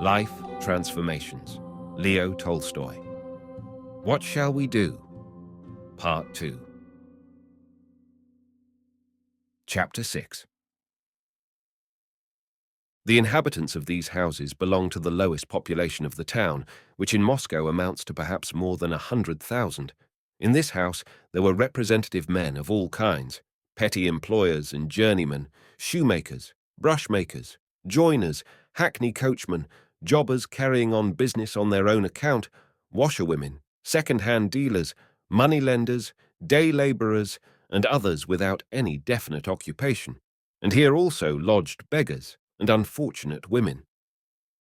Life Transformations, Leo Tolstoy. What Shall We Do? Part 2. Chapter 6. The inhabitants of these houses belong to the lowest population of the town, which in Moscow amounts to perhaps more than 100,000. In this house there were representative men of all kinds, petty employers and journeymen, shoemakers, brushmakers, joiners, hackney coachmen, jobbers carrying on business on their own account, washerwomen, second-hand dealers, moneylenders, day labourers, and others without any definite occupation. And here also lodged beggars and unfortunate women.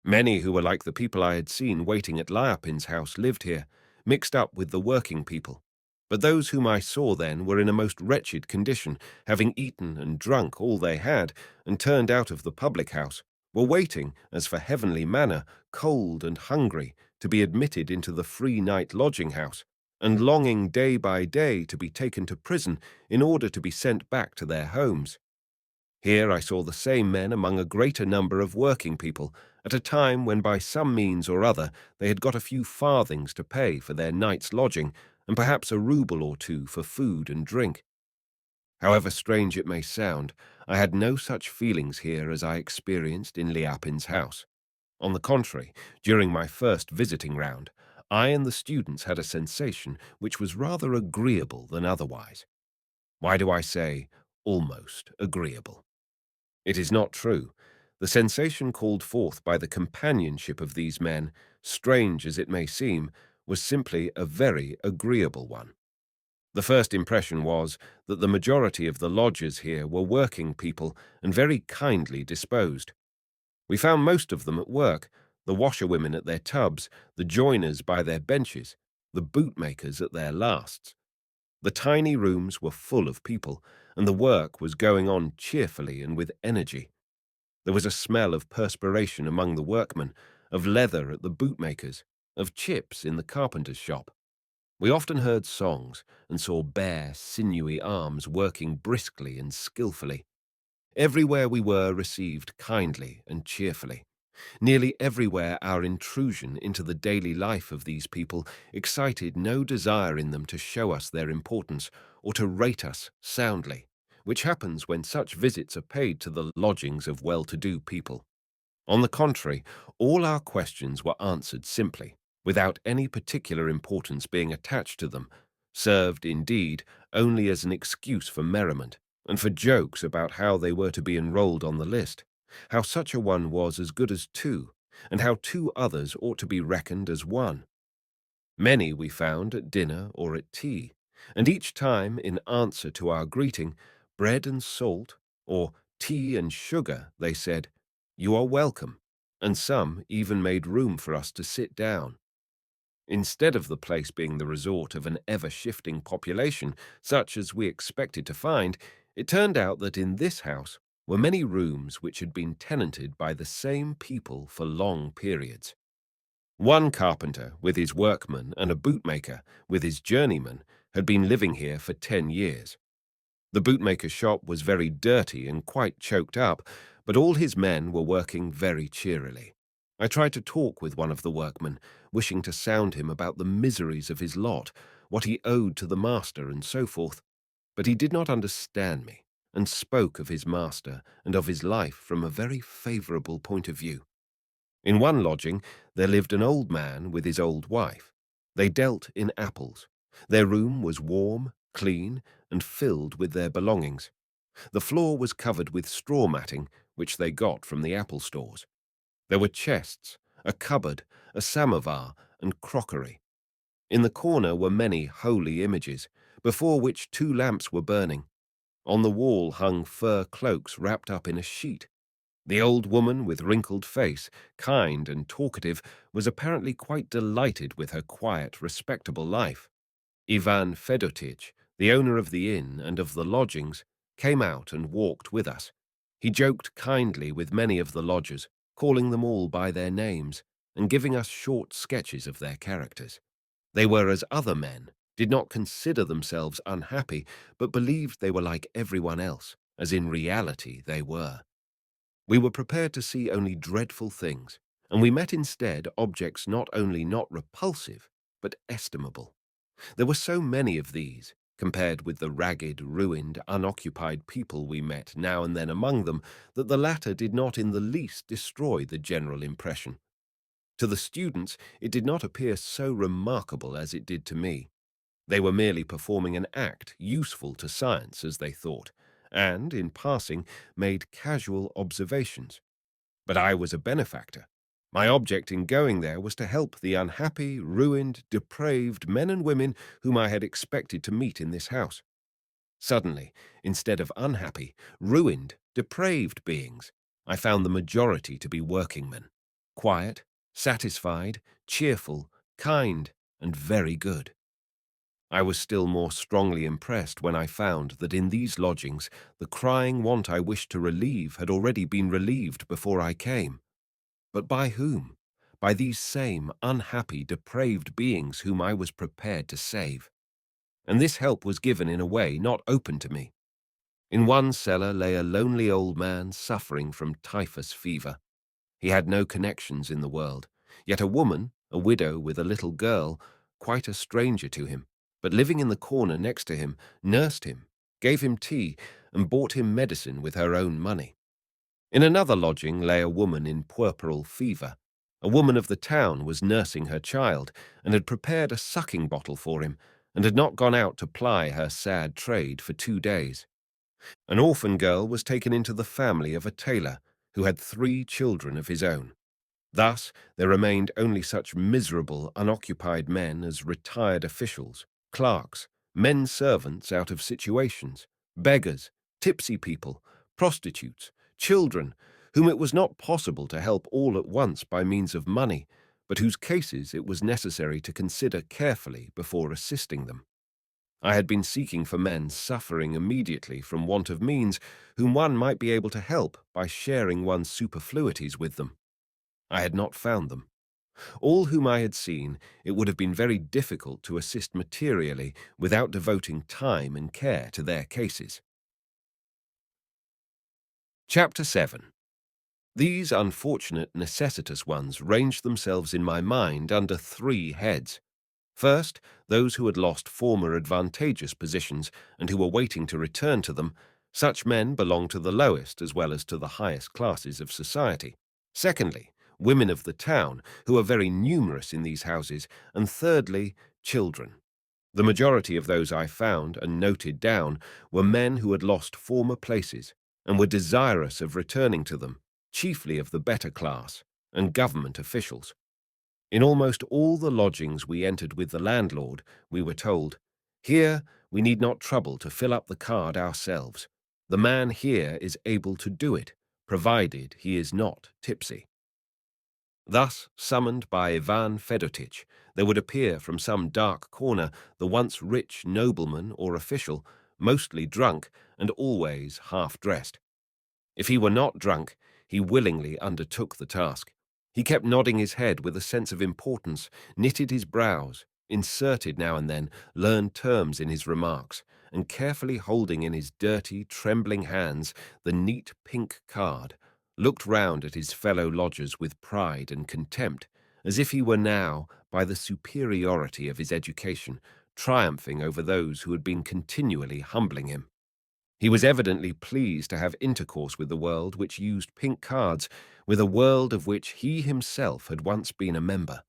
Many who were like the people I had seen waiting at Lyapin's house lived here, mixed up with the working people. But those whom I saw then were in a most wretched condition, having eaten and drunk all they had, and turned out of the public house, were waiting, as for heavenly manna, cold and hungry, to be admitted into the free night lodging house, and longing day by day to be taken to prison in order to be sent back to their homes. Here I saw the same men among a greater number of working people, at a time when by some means or other they had got a few farthings to pay for their night's lodging, and perhaps a rouble or two for food and drink. However strange it may sound, I had no such feelings here as I experienced in Lyapin's house. On the contrary, during my first visiting round, I and the students had a sensation which was rather agreeable than otherwise. Why do I say almost agreeable? It is not true. The sensation called forth by the companionship of these men, strange as it may seem, was simply a very agreeable one. The first impression was that the majority of the lodgers here were working people and very kindly disposed. We found most of them at work, the washerwomen at their tubs, the joiners by their benches, the bootmakers at their lasts. The tiny rooms were full of people, and the work was going on cheerfully and with energy. There was a smell of perspiration among the workmen, of leather at the bootmakers, of chips in the carpenter's shop. We often heard songs and saw bare, sinewy arms working briskly and skilfully. Everywhere we were received kindly and cheerfully. Nearly everywhere our intrusion into the daily life of these people excited no desire in them to show us their importance or to rate us soundly, which happens when such visits are paid to the lodgings of well-to-do people. On the contrary, all our questions were answered simply, without any particular importance being attached to them, served, indeed, only as an excuse for merriment, and for jokes about how they were to be enrolled on the list, how such a one was as good as two, and how two others ought to be reckoned as one. Many we found at dinner or at tea, and each time, in answer to our greeting, bread and salt, or tea and sugar, they said, "You are welcome," and some even made room for us to sit down. Instead of the place being the resort of an ever-shifting population, such as we expected to find, it turned out that in this house were many rooms which had been tenanted by the same people for long periods. One carpenter, with his workmen, and a bootmaker, with his journeyman, had been living here for 10 years. The bootmaker's shop was very dirty and quite choked up, but all his men were working very cheerily. I tried to talk with one of the workmen, wishing to sound him about the miseries of his lot, what he owed to the master, and so forth, but he did not understand me, and spoke of his master and of his life from a very favourable point of view. In one lodging there lived an old man with his old wife. They dealt in apples. Their room was warm, clean, and filled with their belongings. The floor was covered with straw matting, which they got from the apple stores. There were chests, a cupboard, a samovar, and crockery. In the corner were many holy images, before which 2 lamps were burning. On the wall hung fur cloaks wrapped up in a sheet. The old woman with wrinkled face, kind and talkative, was apparently quite delighted with her quiet, respectable life. Ivan Fedotich, the owner of the inn and of the lodgings, came out and walked with us. He joked kindly with many of the lodgers, calling them all by their names, and giving us short sketches of their characters. They were as other men, did not consider themselves unhappy, but believed they were like everyone else, as in reality they were. We were prepared to see only dreadful things, and we met instead objects not only not repulsive, but estimable. There were so many of these, compared with the ragged, ruined, unoccupied people we met now and then among them, that the latter did not in the least destroy the general impression. To the students, it did not appear so remarkable as it did to me. They were merely performing an act useful to science, as they thought, and, in passing, made casual observations. But I was a benefactor. My object in going there was to help the unhappy, ruined, depraved men and women whom I had expected to meet in this house. Suddenly, instead of unhappy, ruined, depraved beings, I found the majority to be workingmen, quiet, satisfied, cheerful, kind, and very good. I was still more strongly impressed when I found that in these lodgings the crying want I wished to relieve had already been relieved before I came. But by whom? By these same unhappy, depraved beings whom I was prepared to save. And this help was given in a way not open to me. In one cellar lay a lonely old man suffering from typhus fever. He had no connections in the world, yet a woman, a widow with a little girl, quite a stranger to him, but living in the corner next to him, nursed him, gave him tea, and bought him medicine with her own money. In another lodging lay a woman in puerperal fever. A woman of the town was nursing her child, and had prepared a sucking bottle for him, and had not gone out to ply her sad trade for 2 days. An orphan girl was taken into the family of a tailor, who had 3 children of his own. Thus there remained only such miserable, unoccupied men as retired officials, clerks, men servants out of situations, beggars, tipsy people, prostitutes, children, whom it was not possible to help all at once by means of money, but whose cases it was necessary to consider carefully before assisting them. I had been seeking for men suffering immediately from want of means, whom one might be able to help by sharing one's superfluities with them. I had not found them. All whom I had seen, it would have been very difficult to assist materially without devoting time and care to their cases. Chapter 7. These unfortunate necessitous ones ranged themselves in my mind under 3 heads. First, those who had lost former advantageous positions and who were waiting to return to them. Such men belong to the lowest as well as to the highest classes of society. Secondly, women of the town, who are very numerous in these houses. And thirdly, children. The majority of those I found and noted down were men who had lost former places and were desirous of returning to them, chiefly of the better class, and government officials. In almost all the lodgings we entered with the landlord, we were told, "Here we need not trouble to fill up the card ourselves. The man here is able to do it, provided he is not tipsy." Thus, summoned by Ivan Fedotich, there would appear from some dark corner the once rich nobleman or official, mostly drunk and always half-dressed. If he were not drunk, he willingly undertook the task. He kept nodding his head with a sense of importance, knitted his brows, inserted now and then learned terms in his remarks, and carefully holding in his dirty, trembling hands the neat pink card, looked round at his fellow lodgers with pride and contempt, as if he were now, by the superiority of his education, triumphing over those who had been continually humbling him. He was evidently pleased to have intercourse with the world which used pink cards, with a world of which he himself had once been a member.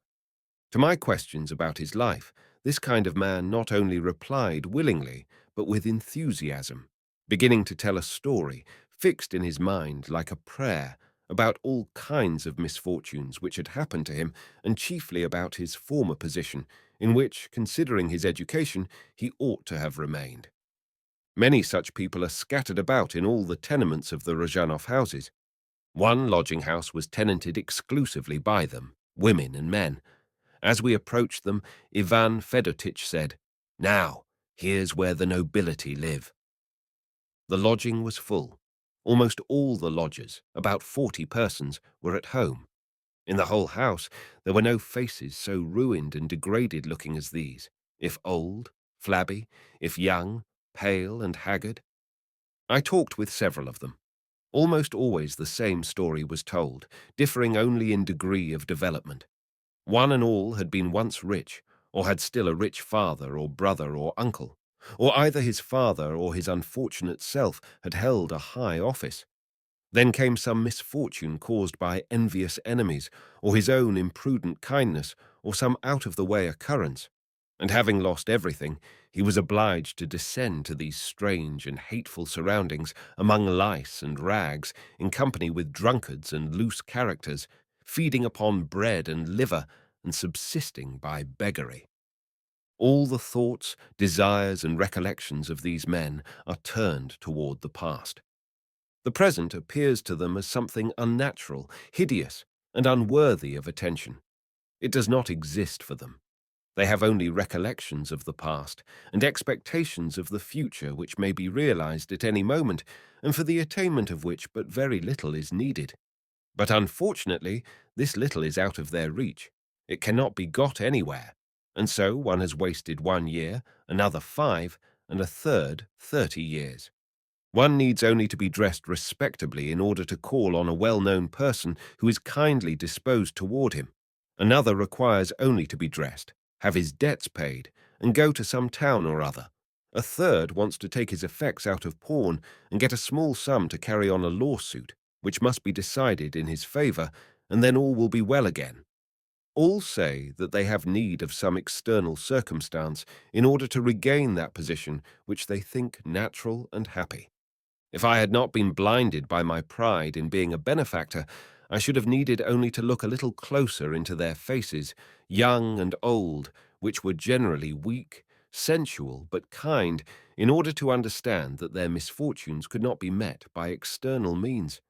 To my questions about his life, this kind of man not only replied willingly, but with enthusiasm, beginning to tell a story, fixed in his mind like a prayer, about all kinds of misfortunes which had happened to him, and chiefly about his former position, in which, considering his education, he ought to have remained. Many such people are scattered about in all the tenements of the Rozhanov houses. One lodging-house was tenanted exclusively by them, women and men. As we approached them, Ivan Fedotich said, "Now, here's where the nobility live." The lodging was full. Almost all the lodgers, about 40 persons, were at home. In the whole house, there were no faces so ruined and degraded-looking as these, if old, flabby, if young, pale and haggard. I talked with several of them. Almost always the same story was told, differing only in degree of development. One and all had been once rich, or had still a rich father or brother or uncle, or either his father or his unfortunate self had held a high office. Then came some misfortune caused by envious enemies, or his own imprudent kindness, or some out-of-the-way occurrence. And having lost everything, he was obliged to descend to these strange and hateful surroundings among lice and rags, in company with drunkards and loose characters, feeding upon bread and liver, and subsisting by beggary. All the thoughts, desires, and recollections of these men are turned toward the past. The present appears to them as something unnatural, hideous, and unworthy of attention. It does not exist for them. They have only recollections of the past and expectations of the future which may be realized at any moment, and for the attainment of which but very little is needed. But unfortunately, this little is out of their reach. It cannot be got anywhere, and so one has wasted 1 year, another 5, and a third 30 years. One needs only to be dressed respectably in order to call on a well-known person who is kindly disposed toward him. Another requires only to be dressed, have his debts paid, and go to some town or other. A third wants to take his effects out of pawn and get a small sum to carry on a lawsuit, which must be decided in his favor, and then all will be well again. All say that they have need of some external circumstance in order to regain that position which they think natural and happy. If I had not been blinded by my pride in being a benefactor, I should have needed only to look a little closer into their faces, young and old, which were generally weak, sensual, but kind, in order to understand that their misfortunes could not be met by external means,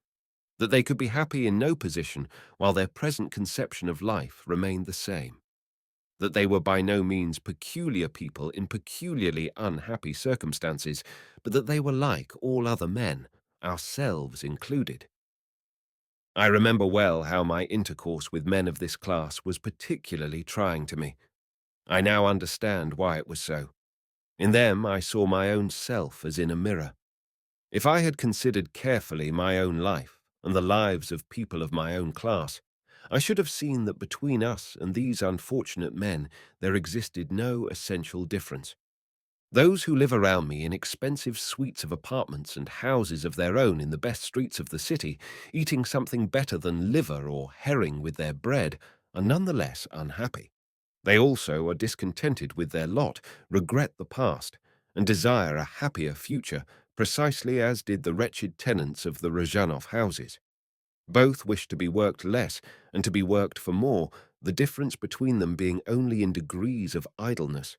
that they could be happy in no position while their present conception of life remained the same, that they were by no means peculiar people in peculiarly unhappy circumstances, but that they were like all other men, ourselves included. I remember well how my intercourse with men of this class was particularly trying to me. I now understand why it was so. In them I saw my own self as in a mirror. If I had considered carefully my own life and the lives of people of my own class, I should have seen that between us and these unfortunate men there existed no essential difference. Those who live around me in expensive suites of apartments and houses of their own in the best streets of the city, eating something better than liver or herring with their bread, are none the less unhappy. They also are discontented with their lot, regret the past, and desire a happier future, precisely as did the wretched tenants of the Rezhanov houses. Both wish to be worked less and to be worked for more, the difference between them being only in degrees of idleness.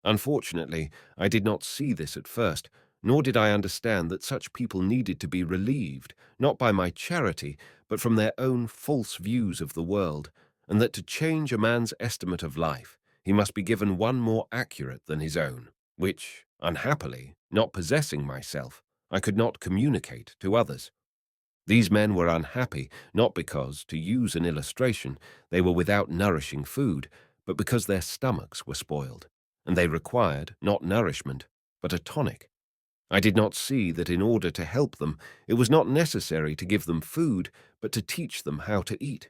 Unfortunately, I did not see this at first, nor did I understand that such people needed to be relieved, not by my charity, but from their own false views of the world, and that to change a man's estimate of life, he must be given one more accurate than his own, which, unhappily, not possessing myself, I could not communicate to others. These men were unhappy, not because, to use an illustration, they were without nourishing food, but because their stomachs were spoiled, and they required not nourishment, but a tonic. I did not see that in order to help them, it was not necessary to give them food, but to teach them how to eat.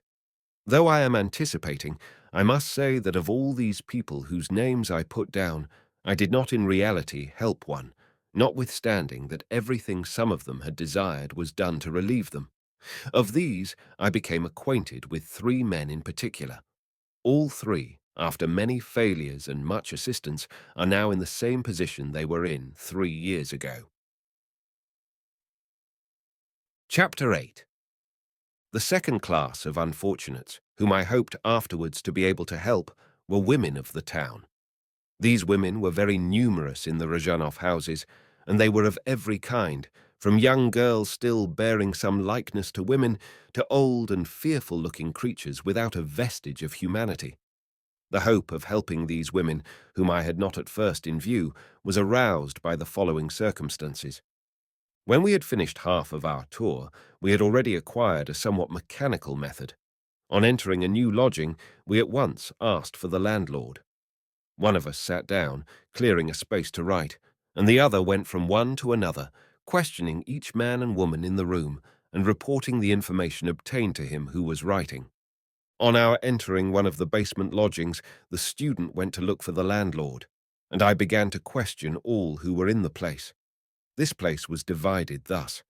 Though I am anticipating, I must say that of all these people whose names I put down, I did not in reality help one, notwithstanding that everything some of them had desired was done to relieve them. Of these, I became acquainted with 3 men in particular. All 3, after many failures and much assistance, are now in the same position they were in 3 years ago. Chapter 8. The second class of unfortunates, whom I hoped afterwards to be able to help, were women of the town. These women were very numerous in the Rezhanov houses, and they were of every kind, from young girls still bearing some likeness to women to old and fearful-looking creatures without a vestige of humanity. The hope of helping these women, whom I had not at first in view, was aroused by the following circumstances. When we had finished half of our tour, we had already acquired a somewhat mechanical method. On entering a new lodging, we at once asked for the landlord. One of us sat down, clearing a space to write, and the other went from one to another, questioning each man and woman in the room and reporting the information obtained to him who was writing. On our entering one of the basement lodgings, the student went to look for the landlord, and I began to question all who were in the place. This place was divided thus.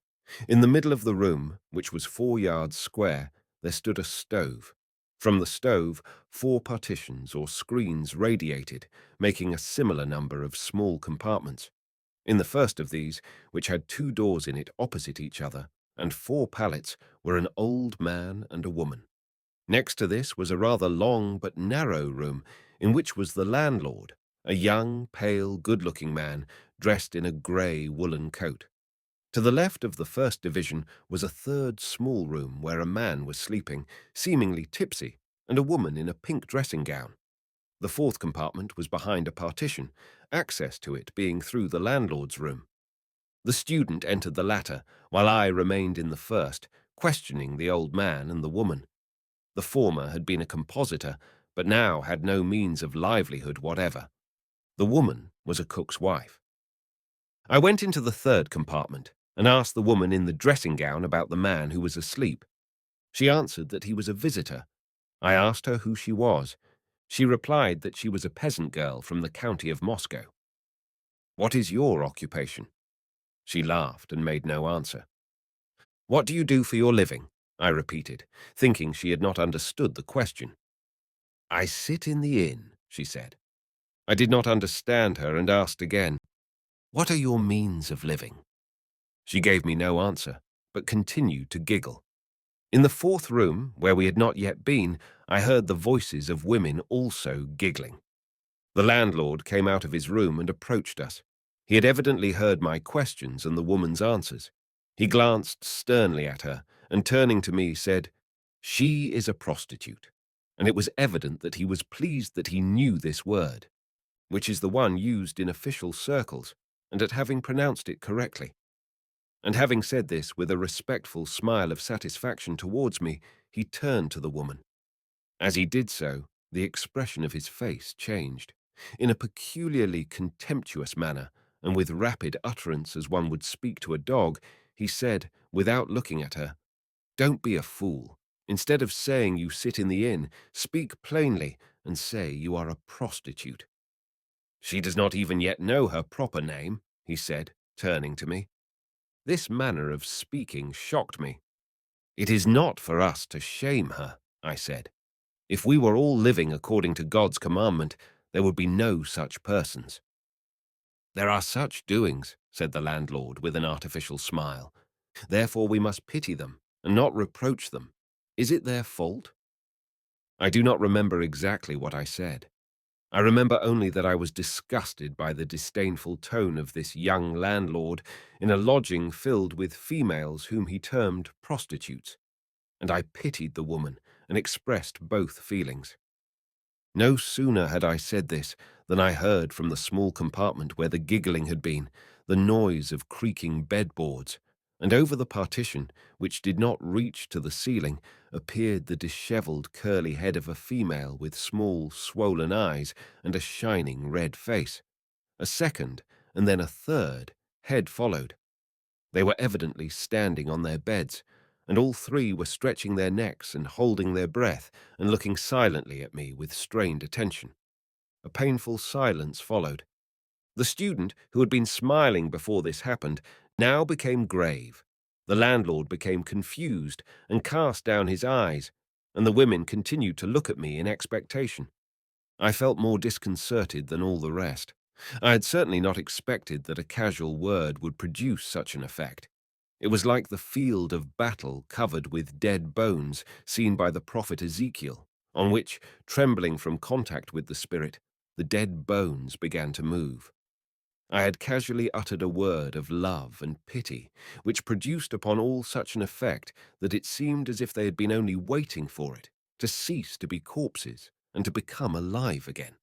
In the middle of the room, which was 4 yards square, there stood a stove. From the stove, 4 partitions or screens radiated, making a similar number of small compartments. In the first of these, which had 2 doors in it opposite each other, and 4 pallets, were an old man and a woman. Next to this was a rather long but narrow room, in which was the landlord, a young, pale, good-looking man, dressed in a grey woolen coat. To the left of the first division was a third small room where a man was sleeping, seemingly tipsy, and a woman in a pink dressing gown. The fourth compartment was behind a partition, access to it being through the landlord's room. The student entered the latter, while I remained in the first, questioning the old man and the woman. The former had been a compositor, but now had no means of livelihood whatever. The woman was a cook's wife. I went into the third compartment and asked the woman in the dressing gown about the man who was asleep. She answered that he was a visitor. I asked her who she was. She replied that she was a peasant girl from the county of Moscow. "What is your occupation?" She laughed and made no answer. "What do you do for your living?" I repeated, thinking she had not understood the question. "I sit in the inn," she said. I did not understand her and asked again, "What are your means of living?" She gave me no answer, but continued to giggle. In the fourth room, where we had not yet been, I heard the voices of women also giggling. The landlord came out of his room and approached us. He had evidently heard my questions and the woman's answers. He glanced sternly at her and, turning to me, said, "She is a prostitute." And it was evident that he was pleased that he knew this word, which is the one used in official circles, and at having pronounced it correctly. And having said this with a respectful smile of satisfaction towards me, he turned to the woman. As he did so, the expression of his face changed. In a peculiarly contemptuous manner, and with rapid utterance as one would speak to a dog, he said, without looking at her, "Don't be a fool. Instead of saying you sit in the inn, speak plainly and say you are a prostitute." "She does not even yet know her proper name," he said, turning to me. This manner of speaking shocked me. "It is not for us to shame her," I said. "If we were all living according to God's commandment, there would be no such persons." "There are such doings," said the landlord with an artificial smile. "Therefore we must pity them and not reproach them. Is it their fault?" I do not remember exactly what I said. I remember only that I was disgusted by the disdainful tone of this young landlord in a lodging filled with females whom he termed prostitutes, and I pitied the woman and expressed both feelings. No sooner had I said this than I heard from the small compartment where the giggling had been the noise of creaking bedboards, and over the partition, which did not reach to the ceiling, appeared the dishevelled curly head of a female with small, swollen eyes and a shining red face. A second, and then a third, head followed. They were evidently standing on their beds, and all three were stretching their necks and holding their breath and looking silently at me with strained attention. A painful silence followed. The student, who had been smiling before this happened, now became grave. The landlord became confused and cast down his eyes, and the women continued to look at me in expectation. I felt more disconcerted than all the rest. I had certainly not expected that a casual word would produce such an effect. It was like the field of battle covered with dead bones seen by the prophet Ezekiel, on which, trembling from contact with the spirit, the dead bones began to move. I had casually uttered a word of love and pity, which produced upon all such an effect that it seemed as if they had been only waiting for it, to cease to be corpses and to become alive again.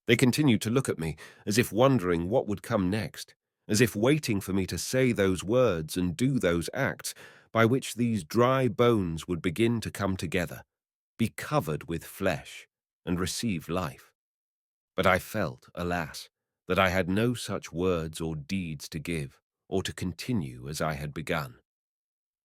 They continued to look at me, as if wondering what would come next, as if waiting for me to say those words and do those acts by which these dry bones would begin to come together, be covered with flesh, and receive life. But I felt, alas, that I had no such words or deeds to give, or to continue as I had begun.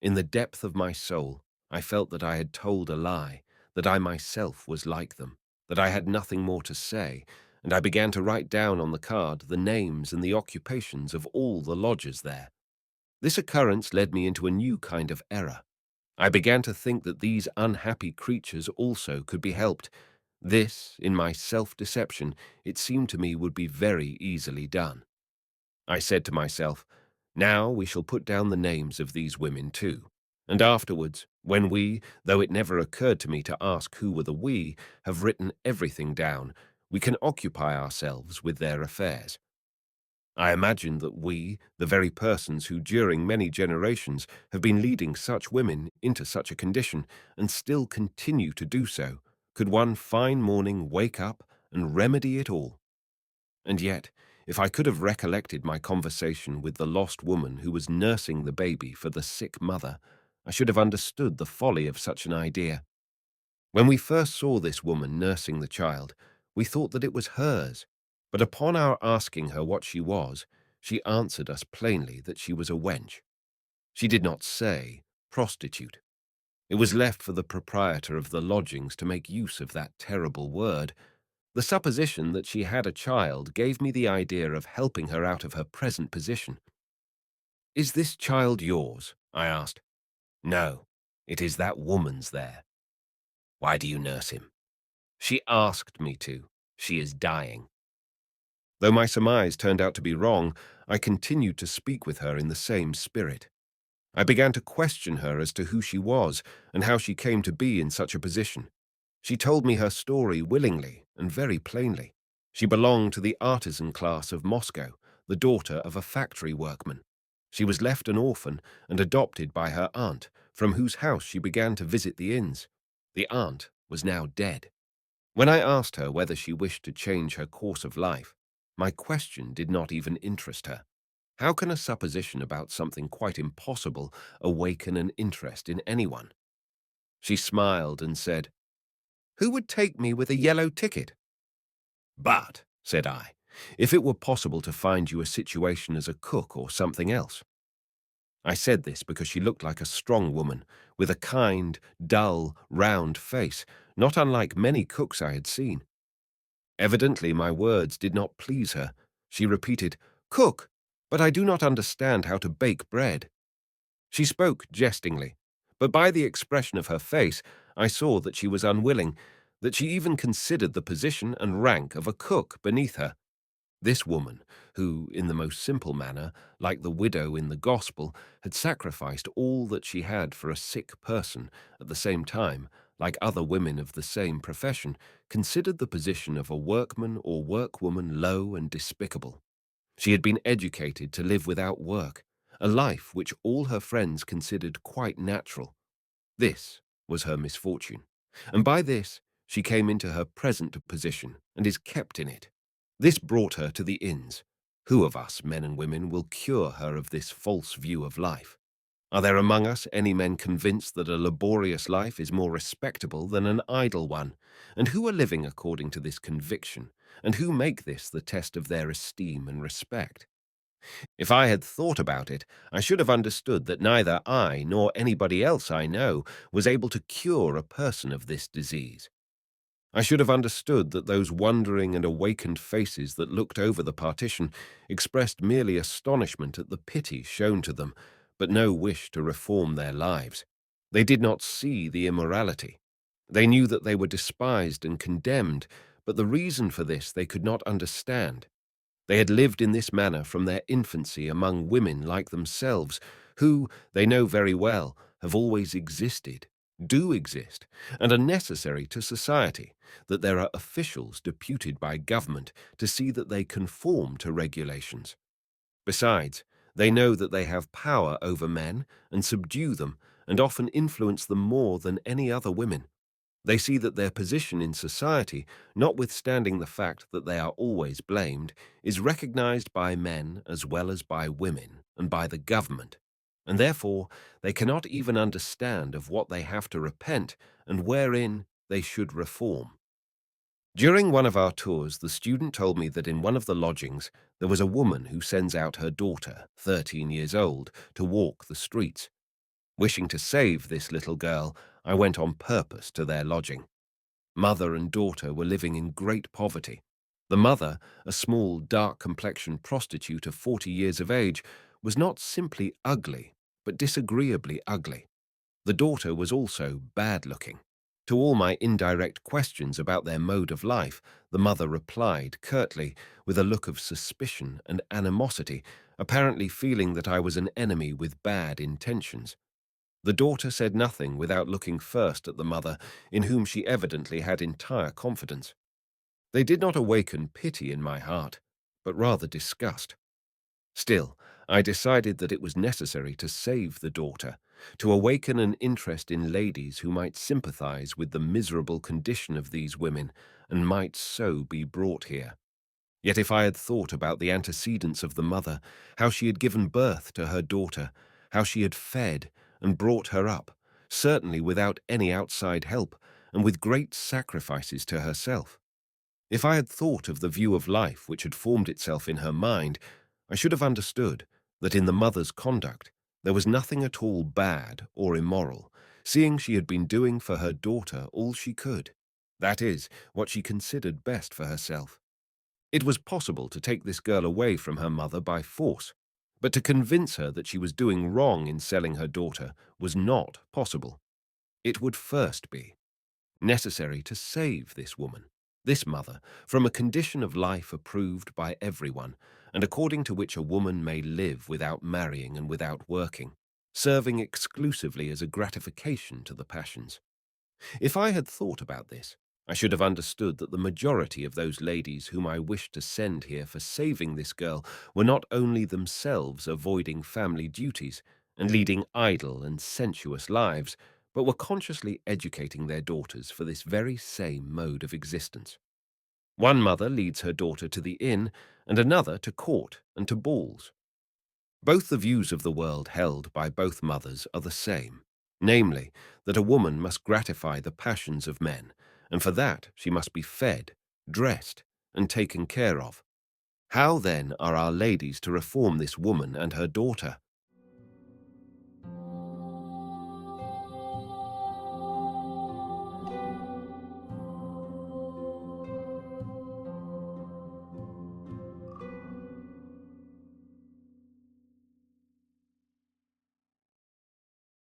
In the depth of my soul, I felt that I had told a lie, that I myself was like them, that I had nothing more to say, and I began to write down on the card the names and the occupations of all the lodgers there. This occurrence led me into a new kind of error. I began to think that these unhappy creatures also could be helped. This, in my self-deception, it seemed to me would be very easily done. I said to myself, now we shall put down the names of these women too. And afterwards, when we, though it never occurred to me to ask who were the we, have written everything down, we can occupy ourselves with their affairs. I imagine that we, the very persons who during many generations have been leading such women into such a condition and still continue to do so, could one fine morning wake up and remedy it all. And yet, if I could have recollected my conversation with the lost woman who was nursing the baby for the sick mother, I should have understood the folly of such an idea. When we first saw this woman nursing the child, we thought that it was hers, but upon our asking her what she was, she answered us plainly that she was a wench. She did not say prostitute. It was left for the proprietor of the lodgings to make use of that terrible word. The supposition that she had a child gave me the idea of helping her out of her present position. "Is this child yours?" I asked. "No, it is that woman's there." "Why do you nurse him?" "She asked me to. She is dying." Though my surmise turned out to be wrong, I continued to speak with her in the same spirit. I began to question her as to who she was and how she came to be in such a position. She told me her story willingly and very plainly. She belonged to the artisan class of Moscow, the daughter of a factory workman. She was left an orphan and adopted by her aunt, from whose house she began to visit the inns. The aunt was now dead. When I asked her whether she wished to change her course of life, my question did not even interest her. How can a supposition about something quite impossible awaken an interest in anyone? She smiled and said, "Who would take me with a yellow ticket?" "But," said I, "if it were possible to find you a situation as a cook or something else." I said this because she looked like a strong woman, with a kind, dull, round face, not unlike many cooks I had seen. Evidently my words did not please her. She repeated, "Cook, but I do not understand how to bake bread." She spoke jestingly, but by the expression of her face, I saw that she was unwilling, that she even considered the position and rank of a cook beneath her. This woman, who, in the most simple manner, like the widow in the Gospel, had sacrificed all that she had for a sick person, at the same time, like other women of the same profession, considered the position of a workman or workwoman low and despicable. She had been educated to live without work, a life which all her friends considered quite natural. This was her misfortune, and by this she came into her present position and is kept in it. This brought her to the inns. Who of us, men and women, will cure her of this false view of life? Are there among us any men convinced that a laborious life is more respectable than an idle one? And who are living according to this conviction? And who make this the test of their esteem and respect? If I had thought about it, I should have understood that neither I nor anybody else I know was able to cure a person of this disease. I should have understood that those wondering and awakened faces that looked over the partition expressed merely astonishment at the pity shown to them, but no wish to reform their lives. They did not see the immorality. They knew that they were despised and condemned, but the reason for this they could not understand. They had lived in this manner from their infancy among women like themselves, who, they know very well, have always existed, do exist, and are necessary to society, that there are officials deputed by government to see that they conform to regulations. Besides, they know that they have power over men and subdue them, and often influence them more than any other women. They see that their position in society, notwithstanding the fact that they are always blamed, is recognized by men as well as by women and by the government, and therefore they cannot even understand of what they have to repent and wherein they should reform. During one of our tours, the student told me that in one of the lodgings there was a woman who sends out her daughter, 13 years old, to walk the streets. Wishing to save this little girl, I went on purpose to their lodging. Mother and daughter were living in great poverty. The mother, a small, dark-complexioned prostitute of 40 years of age, was not simply ugly, but disagreeably ugly. The daughter was also bad-looking. To all my indirect questions about their mode of life, the mother replied curtly, with a look of suspicion and animosity, apparently feeling that I was an enemy with bad intentions. The daughter said nothing without looking first at the mother, in whom she evidently had entire confidence. They did not awaken pity in my heart, but rather disgust. Still, I decided that it was necessary to save the daughter, to awaken an interest in ladies who might sympathize with the miserable condition of these women and might so be brought here. Yet if I had thought about the antecedents of the mother, how she had given birth to her daughter, how she had fed and brought her up, certainly without any outside help and with great sacrifices to herself. If I had thought of the view of life which had formed itself in her mind, I should have understood that in the mother's conduct there was nothing at all bad or immoral, seeing she had been doing for her daughter all she could. That is, what she considered best for herself. It was possible to take this girl away from her mother by force, but to convince her that she was doing wrong in selling her daughter was not possible. It would first be necessary to save this woman, this mother, from a condition of life approved by everyone, and according to which a woman may live without marrying and without working, serving exclusively as a gratification to the passions. If I had thought about this, I should have understood that the majority of those ladies whom I wished to send here for saving this girl were not only themselves avoiding family duties and leading idle and sensuous lives, but were consciously educating their daughters for this very same mode of existence. One mother leads her daughter to the inn, and another to court and to balls. Both the views of the world held by both mothers are the same, namely, that a woman must gratify the passions of men, and for that she must be fed, dressed, and taken care of. How then are our ladies to reform this woman and her daughter?